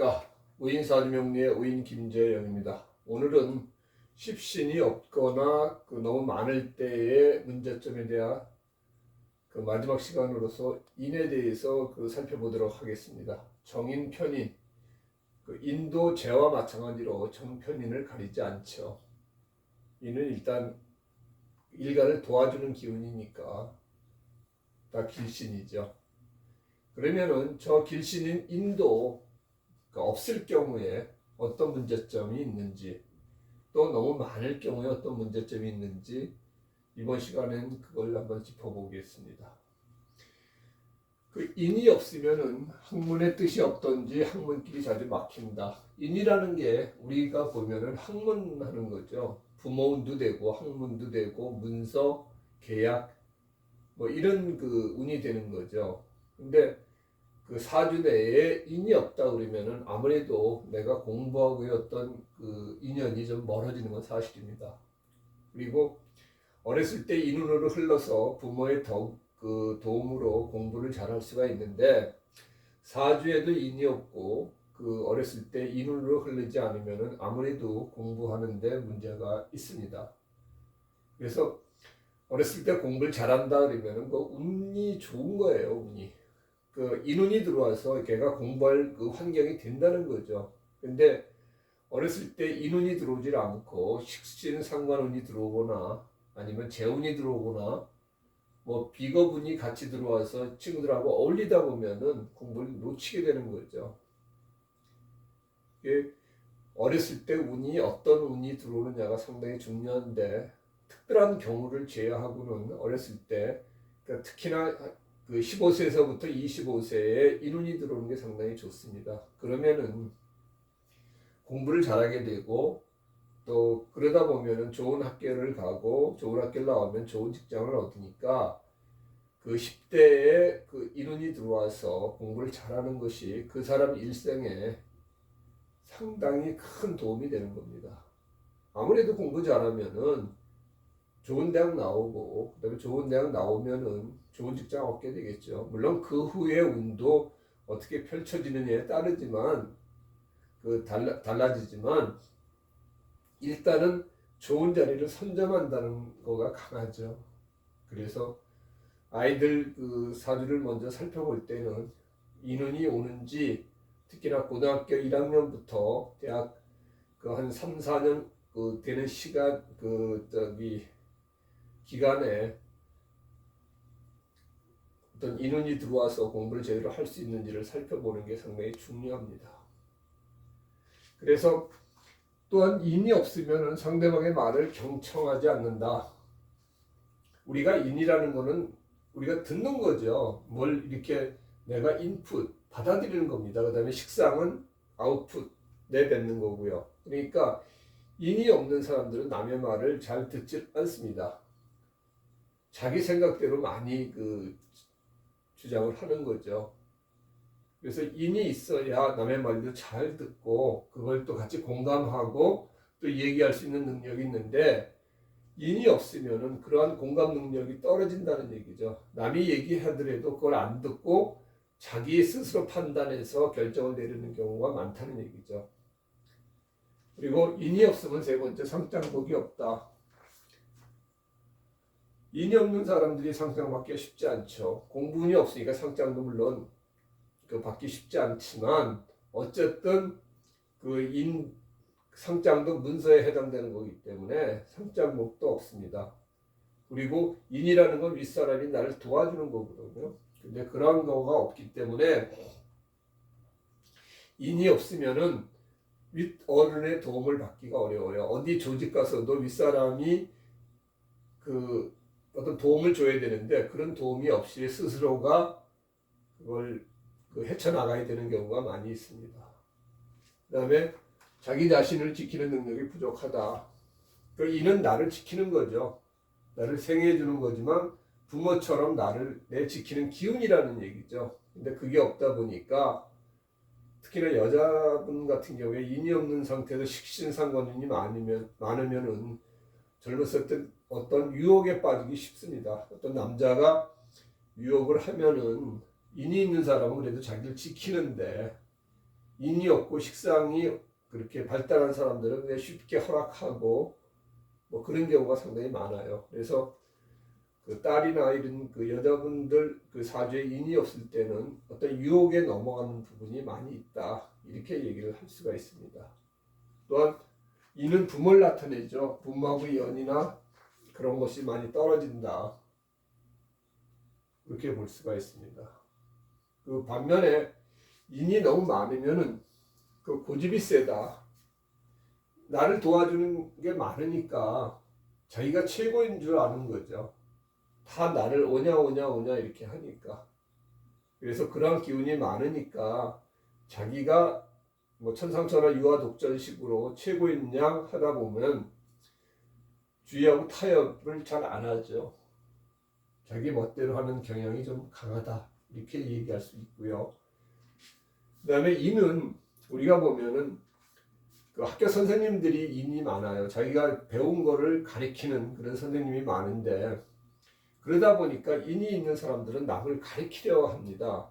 안녕하십니까. 우인사주명리의 우인 김재영입니다. 오늘은 십신이 없거나 너무 많을 때의 문제점에 대한 마지막 시간으로서 인에 대해서 살펴보도록 하겠습니다. 정인, 편인, 인도 재와 마찬가지로 정편인을 가리지 않죠. 인은 일단 일간을 도와주는 기운이니까 다 길신이죠. 그러면은 저 길신인 인도 없을 경우에 어떤 문제점이 있는지, 또 너무 많을 경우에 어떤 문제점이 있는지 이번 시간엔 그걸 한번 짚어보겠습니다. 인이 없으면은 학문의 뜻이 없던지 학문끼리 자주 막힌다. 인이라는 게 우리가 보면은 학문하는 거죠. 부모운도 되고 학문도 되고 문서, 계약 이런 운이 되는 거죠. 근데 사주 내에 인이 없다 그러면은 아무래도 내가 공부하고의 어떤 인연이 좀 멀어지는 건 사실입니다. 그리고 어렸을 때 인운으로 흘러서 부모의 도움으로 공부를 잘할 수가 있는데, 사주에도 인이 없고 어렸을 때 인운으로 흐르지 않으면은 아무래도 공부하는데 문제가 있습니다. 그래서 어렸을 때 공부를 잘한다 그러면은 운이 좋은 거예요. 운이 인운이 들어와서 걔가 공부할 환경이 된다는 거죠. 근데 어렸을 때 인운이 들어오질 않고 식신 상관운이 들어오거나 아니면 재운이 들어오거나 비겁운이 같이 들어와서 친구들하고 어울리다 보면은 공부를 놓치게 되는 거죠. 어렸을 때 어떤 운이 들어오느냐가 상당히 중요한데, 특별한 경우를 제외하고는 어렸을 때 특히나 15세에서부터 25세에 인운이 들어오는 게 상당히 좋습니다. 그러면은 공부를 잘하게 되고, 또 그러다 보면은 좋은 학교를 가고 좋은 학교를 나오면 좋은 직장을 얻으니까 10대에 인운이 들어와서 공부를 잘하는 것이 그 사람 일생에 상당히 큰 도움이 되는 겁니다. 아무래도 공부 잘하면은 좋은 대학 나오고, 그다음에 좋은 대학 나오면은 좋은 직장 얻게 되겠죠. 물론 그 후에 운도 어떻게 펼쳐지느냐에 따르지만 달라지지만, 일단은 좋은 자리를 선점한다는 거가 강하죠. 그래서 아이들 사주를 먼저 살펴볼 때는 인운이 오는지, 특히나 고등학교 1학년부터 대학 한 3, 4년 되는 시간 기간에 어떤 인운이 들어와서 공부를 제대로 할 수 있는지를 살펴보는 게 상당히 중요합니다. 그래서 또한 인이 없으면 상대방의 말을 경청하지 않는다. 우리가 인이라는 거는 우리가 듣는 거죠. 뭘 이렇게 내가 인풋 받아들이는 겁니다. 그 다음에 식상은 아웃풋 내뱉는 거고요. 그러니까 인이 없는 사람들은 남의 말을 잘 듣지 않습니다. 자기 생각대로 많이 주장을 하는 거죠. 그래서 인이 있어야 남의 말도 잘 듣고 그걸 또 같이 공감하고 또 얘기할 수 있는 능력이 있는데, 인이 없으면은 그러한 공감 능력이 떨어진다는 얘기죠. 남이 얘기하더라도 그걸 안 듣고 자기 스스로 판단해서 결정을 내리는 경우가 많다는 얘기죠. 그리고 인이 없으면 세 번째, 상장복이 없다. 인이 없는 사람들이 상장 받기가 쉽지 않죠. 공부운이 없으니까 상장도 물론 받기 쉽지 않지만, 어쨌든 상장도 문서에 해당되는 거기 때문에 상장목도 없습니다. 그리고 인이라는 건 윗사람이 나를 도와주는 거거든요. 근데 그런 거가 없기 때문에 인이 없으면은 윗어른의 도움을 받기가 어려워요. 어디 조직 가서도 윗사람이 어떤 도움을 줘야 되는데 그런 도움이 없이 스스로가 그걸 헤쳐나가야 되는 경우가 많이 있습니다. 그 다음에 자기 자신을 지키는 능력이 부족하다. 이는 나를 지키는 거죠. 나를 생애해 주는 거지만 부모처럼 내 지키는 기운이라는 얘기죠. 근데 그게 없다 보니까 특히나 여자분 같은 경우에 인이 없는 상태에서 식신상관운이 많으면은 젊었을 때 어떤 유혹에 빠지기 쉽습니다. 어떤 남자가 유혹을 하면은 인이 있는 사람은 그래도 자기를 지키는데 인이 없고 식상이 그렇게 발달한 사람들은 그냥 쉽게 허락하고 뭐 그런 경우가 상당히 많아요. 그래서 그 딸이나 이런 그 여자분들 그 사주에 인이 없을 때는 어떤 유혹에 넘어가는 부분이 많이 있다. 이렇게 얘기를 할 수가 있습니다. 또한 인은 부모를 나타내죠. 부모하고 연이나 그런 것이 많이 떨어진다. 그렇게 볼 수가 있습니다. 그 반면에 인이 너무 많으면은 그 고집이 세다. 나를 도와주는 게 많으니까 자기가 최고인 줄 아는 거죠. 다 나를 오냐 오냐 오냐 이렇게 하니까. 그래서 그런 기운이 많으니까 자기가 뭐 천상천하 유아독전식으로 최고인 양 하다 보면 주위하고 타협을 잘 안 하죠. 자기 멋대로 하는 경향이 좀 강하다. 이렇게 얘기할 수 있고요. 그 다음에 인은 우리가 보면은 그 학교 선생님들이 인이 많아요. 자기가 배운 거를 가르치는 그런 선생님이 많은데 그러다 보니까 인이 있는 사람들은 남을 가르치려 합니다.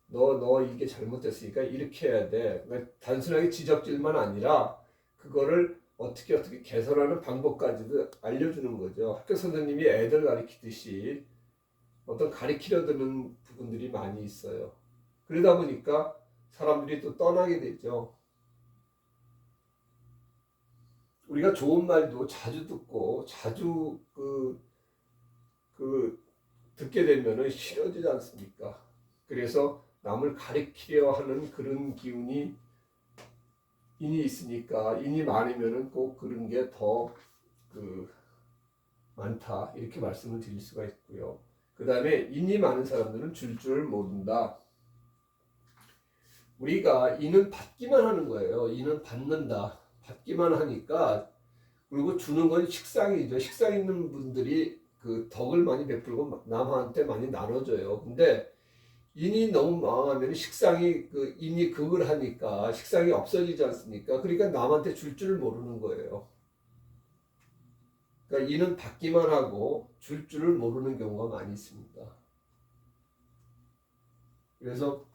너 이게 잘못됐으니까 이렇게 해야 돼. 그러니까 단순하게 지적질만 아니라 그거를 어떻게 개선하는 방법까지도 알려주는 거죠. 학교 선생님이 애들 가르치듯이 어떤 가르치려 드는 부분들이 많이 있어요. 그러다 보니까 사람들이 또 떠나게 되죠. 우리가 좋은 말도 자주 듣고 자주 듣게 되면은 싫어지지 않습니까? 그래서 남을 가리키려 하는 그런 기운이 인이 있으니까 인이 많으면은 꼭 그런 게 더 많다 이렇게 말씀을 드릴 수가 있고요. 그 다음에 인이 많은 사람들은 줄 줄 모른다. 우리가 인은 받기만 하는 거예요. 인은 받는다. 받기만 하니까 그리고 주는 건 식상이죠. 식상 있는 분들이 그 덕을 많이 베풀고 남한테 많이 나눠줘요. 근데 인이 너무 망하면 식상이 그 인이 극을 하니까 식상이 없어지지 않습니까? 그러니까 남한테 줄 줄 모르는 거예요. 그러니까 인은 받기만 하고 줄 줄을 모르는 경우가 많이 있습니다. 그래서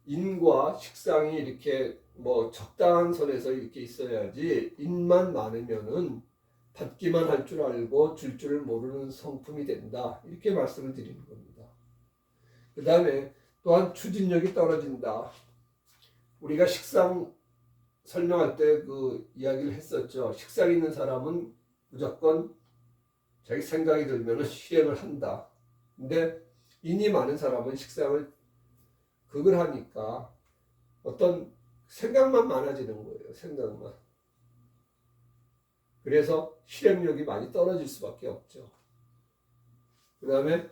인과 식상이 이렇게 뭐 적당한 선에서 이렇게 있어야지 인만 많으면은 받기만 할 줄 알고 줄 줄을 모르는 성품이 된다. 이렇게 말씀을 드리는 겁니다. 그 다음에 또한 추진력이 떨어진다. 우리가 식상 설명할 때 그 이야기를 했었죠. 식상 있는 사람은 무조건 자기 생각이 들면 실행을 한다. 근데 인이 많은 사람은 식상을 극을 하니까 어떤 생각만 많아지는 거예요. 생각만. 그래서 실행력이 많이 떨어질 수밖에 없죠. 그 다음에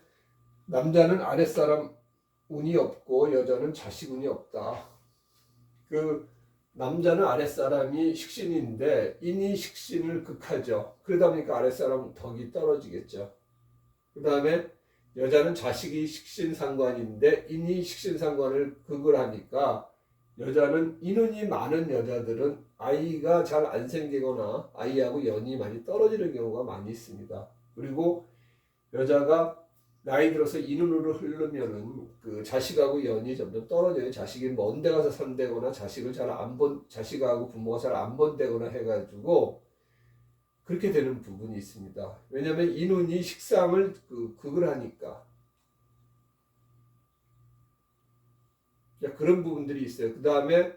남자는 아랫사람 운이 없고 여자는 자식 운이 없다. 그 남자는 아랫사람이 식신인데 인이 식신을 극하죠. 그러다 보니까 아랫사람 덕이 떨어지겠죠. 그 다음에 여자는 자식이 식신상관인데 인이 식신상관을 극을 하니까 여자는 인운이 많은 여자들은 아이가 잘 안 생기거나 아이하고 연이 많이 떨어지는 경우가 많이 있습니다. 그리고 여자가 나이 들어서 인운으로 흐르면은 그 자식하고 연이 점점 떨어져요. 자식이 먼 데 가서 산다거나 자식하고 부모가 잘 안 본다거나 해가지고 그렇게 되는 부분이 있습니다. 왜냐하면 인운이 식상을 극을 하니까. 그런 부분들이 있어요. 그 다음에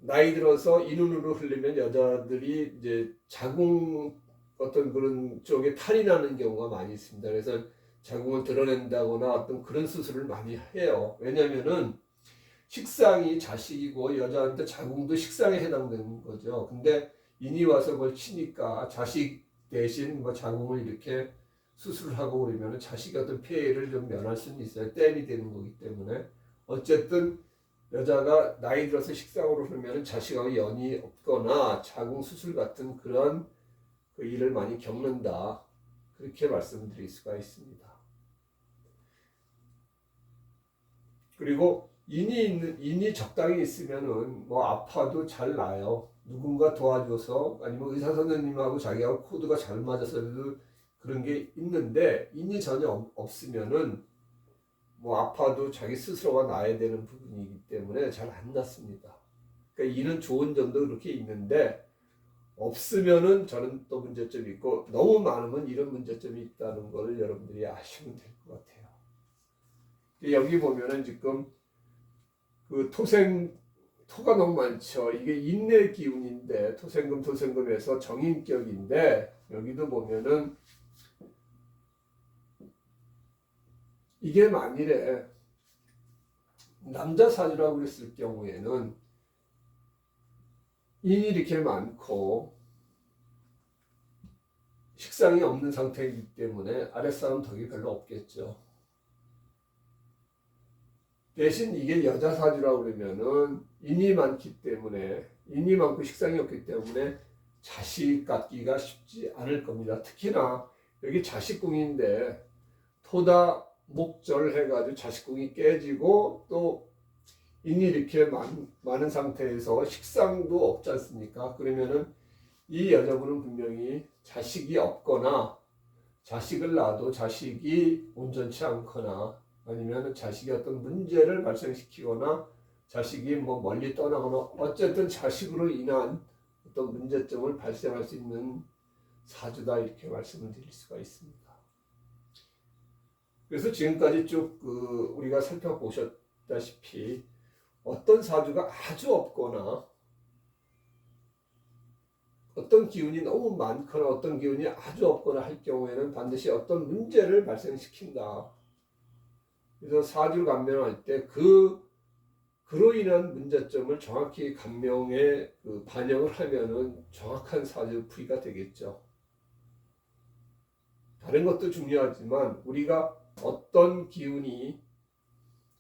나이 들어서 인운으로 흐르면 여자들이 이제 자궁 어떤 그런 쪽에 탈이 나는 경우가 많이 있습니다. 그래서 자궁을 드러낸다거나 어떤 그런 수술을 많이 해요. 왜냐면은 식상이 자식이고 여자한테 자궁도 식상에 해당되는 거죠. 근데 인이 와서 그걸 치니까 자식 대신 뭐 자궁을 이렇게 수술을 하고 그러면 자식이 어떤 피해를 좀 면할 수는 있어요. 땜이 되는 거기 때문에. 어쨌든 여자가 나이 들어서 식상으로 흐르면 자식하고 연이 없거나 자궁 수술 같은 그런 그 일을 많이 겪는다. 그렇게 말씀드릴 수가 있습니다. 그리고 인이 적당히 있으면은 뭐 아파도 잘 나요. 누군가 도와줘서 아니면 의사 선생님하고 자기하고 코드가 잘 맞아서도 그런 게 있는데 인이 전혀 없으면은 뭐 아파도 자기 스스로가 나야 되는 부분이기 때문에 잘 안 낫습니다. 그러니까 이는 좋은 점도 그렇게 있는데 없으면은 저는 또 문제점이 있고 너무 많으면 이런 문제점이 있다는 걸 여러분들이 아시면 될 것 같아요. 여기 보면은 지금 그 토가 너무 많죠. 이게 인내 기운인데 토생금에서 정인격인데 여기도 보면은 이게 만일에 남자 사주라고 그랬을 경우에는 인이 이렇게 많고 식상이 없는 상태이기 때문에 아랫사람 덕이 별로 없겠죠. 대신 이게 여자 사주라고 그러면은 인이 많기 때문에 인이 많고 식상이 없기 때문에 자식 갖기가 쉽지 않을 겁니다. 특히나 여기 자식궁인데 토다 목절 해가지고 자식궁이 깨지고 또 인이 이렇게 많은 상태에서 식상도 없지 않습니까? 그러면은 이 여자분은 분명히 자식이 없거나 자식을 낳아도 자식이 온전치 않거나 아니면 자식이 어떤 문제를 발생시키거나 자식이 뭐 멀리 떠나거나 어쨌든 자식으로 인한 어떤 문제점을 발생할 수 있는 사주다 이렇게 말씀을 드릴 수가 있습니다. 그래서 지금까지 쭉 우리가 살펴보셨다시피 어떤 사주가 아주 없거나 어떤 기운이 너무 많거나 어떤 기운이 아주 없거나 할 경우에는 반드시 어떤 문제를 발생시킨다. 그래서 사주 감명할 때 그로 인한 문제점을 정확히 감명에 반영을 하면은 정확한 사주 풀이가 되겠죠. 다른 것도 중요하지만 우리가 어떤 기운이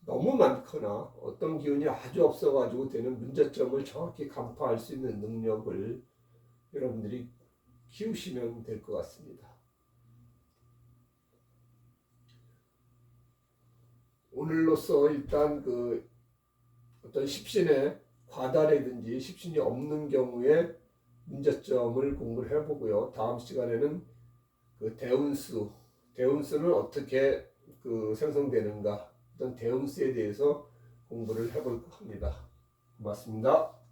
너무 많거나 어떤 기운이 아주 없어가지고 되는 문제점을 정확히 간파할 수 있는 능력을 여러분들이 키우시면 될 것 같습니다. 오늘로써 일단 어떤 십신의 과다라든지 십신이 없는 경우에 문제점을 공부를 해보고요. 다음 시간에는 대운수는 어떻게 생성되는가 어떤 대운수에 대해서 공부를 해볼 합니다. 고맙습니다.